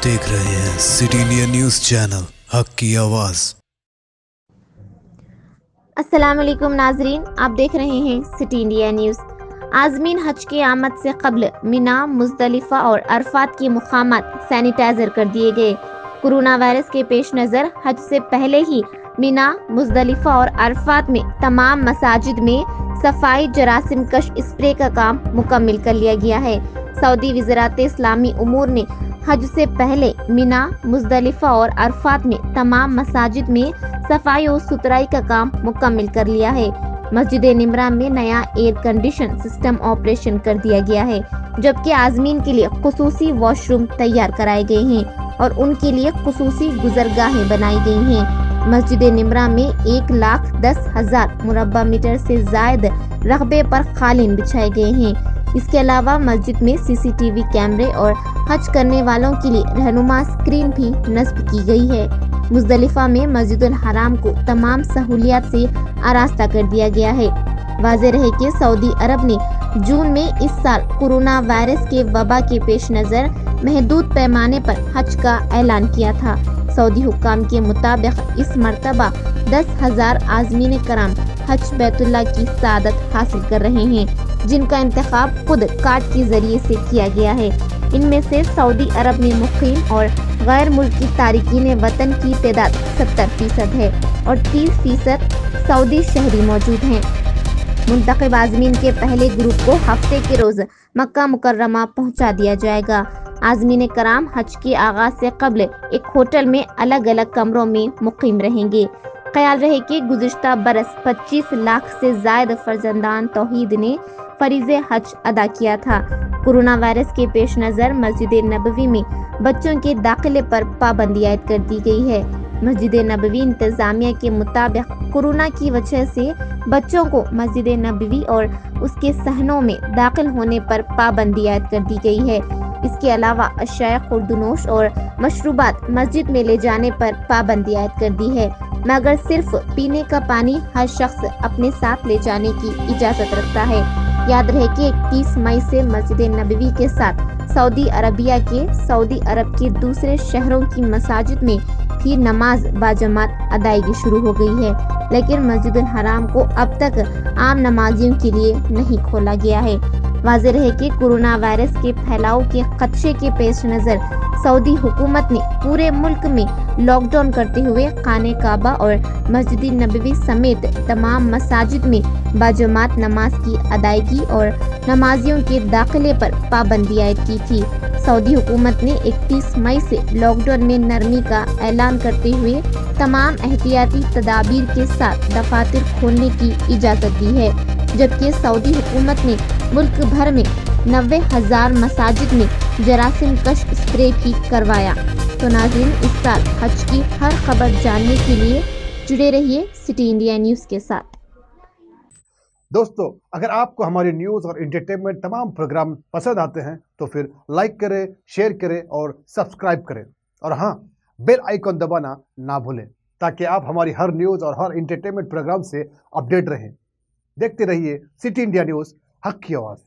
देख रहे हैं सिटी इंडिया न्यूज़ चैनल हक की आवाज़। अस्सलाम वालेकुम नाजरीन, आप देख रहे हैं सिटी इंडिया न्यूज़। आज़मीन हज की आमद से कब्ल मिना, मुज़दलिफ़ा और अरफात के मुकामात सैनिटाइज़र कर दिए गए। कोरोना वायरस के पेश नज़र हज से पहले ही मिना, मुज़दलिफ़ा और अरफात में तमाम मसाजिद में सफाई जरासीम कश स्प्रे का काम मुकम्मल कर लिया गया है। सऊदी वज़ारत इस्लामी उमूर ने हज से पहले मिना, मुज़दलिफ़ा और अरफात में तमाम मसाजिद में सफाई और सुथराई का काम मुकम्मल कर लिया है। मस्जिद निमरा में नया एयर कंडीशन सिस्टम ऑपरेशन कर दिया गया है, जबकि आज़मीन के लिए खुसूसी वॉशरूम तैयार कराए गए हैं और उनके लिए खुसूसी गुजरगाहें बनाई गई हैं। मस्जिद निमरा में 1,10,000 मुरब्बा मीटर से जायद रकबे पर कालीन बिछाए गए हैं। इसके अलावा मस्जिद में सीसीटीवी कैमरे और हज करने वालों के लिए रहनुमा स्क्रीन भी नस्ब की गई है। मुज़दलिफ़ा में मस्जिदुल हराम को तमाम सहूलियात से आरास्ता कर दिया गया है। वाज़ेह रहे कि सऊदी अरब ने जून में इस साल कोरोना वायरस के वबा के पेश नज़र महदूद पैमाने पर हज का ऐलान किया था। सऊदी हुक्काम के मुताबिक इस मरतबा 10,000 आज़मीन कराम हज बैतुल्लाह की सादत हासिल कर रहे हैं, जिनका इंतखाब खुद कार्ड के जरिए से किया गया है। इनमें से सऊदी अरब में मुकीम और गैर मुल्की तारिकीन वतन की तादाद 70% है और 30% सऊदी शहरी मौजूद हैं। मुंतखब आज़मीन के पहले ग्रुप को हफ्ते के रोज़ मक्का मुकर्रमा पहुंचा दिया जाएगा। आज़मीन कराम हज के आगाज़ से कबल एक होटल में अलग अलग कमरों में मुकीम रहेंगे। ख्याल रहे कि गुज़िश्ता बरस 25 लाख से ज़ायद फर्जंदान तौहीद ने फरीज़े हज अदा किया था। कोरोना वायरस के पेश नज़र मस्जिद नबवी में बच्चों के दाखिले पर पाबंदी आयद कर दी गई है। मस्जिद नबवी इंतज़ामिया के मुताबिक कोरोना की वजह से बच्चों को मस्जिद नबवी और उसके सहनों में दाखिल होने पर पाबंदी आयद कर दी गई है। इसके अलावा अशाया खुर्दनोश और मशरूबात मस्जिद में ले जाने पर पाबंदी आयद कर दी है, मगर सिर्फ पीने का पानी हर शख्स अपने साथ ले जाने की इजाज़त रखता है। याद रहे कि 31 मई से मस्जिद नबवी के साथ सऊदी अरबिया के सऊदी अरब के दूसरे शहरों की मसाजिद में भी नमाज बाजमात अदायगी शुरू हो गई है, लेकिन मस्जिदुल हराम को अब तक आम नमाजियों के लिए नहीं खोला गया है। वाज़ेह रहे कि कोरोना वायरस के फैलाव के खदशे के पेश नज़र सऊदी हुकूमत ने पूरे मुल्क में लॉकडाउन करते हुए खाने काबा और मस्जिद नबवी समेत तमाम मसाजिद में बाजमात नमाज की अदायगी और नमाजियों के दाखिले पर पाबंदी आयद की थी। सऊदी हुकूमत ने 31 मई से लॉकडाउन में नरमी का ऐलान करते हुए तमाम एहतियाती तदाबीर के साथ दफातर खोलने की इजाज़त दी है, जबकि सऊदी हुकूमत ने मुल्क भर में 90,000 मसाजिद में जरासीम कश स्प्रे भी करवाया। तो नाज़रीन, इस साल हज की हर खबर जानने के लिए जुड़े रहिए सिटी इंडिया न्यूज़ के साथ। दोस्तों, अगर आपको हमारी न्यूज़ और एंटरटेनमेंट तमाम प्रोग्राम पसंद आते हैं तो फिर लाइक करें, शेयर करें और सब्सक्राइब करें, और हाँ, बेल आइकन दबाना ना भूलें ताकि आप हमारी हर न्यूज़ और हर एंटरटेनमेंट प्रोग्राम से अपडेट रहें। देखते रहिए सिटी इंडिया न्यूज़, हक की आवाज़।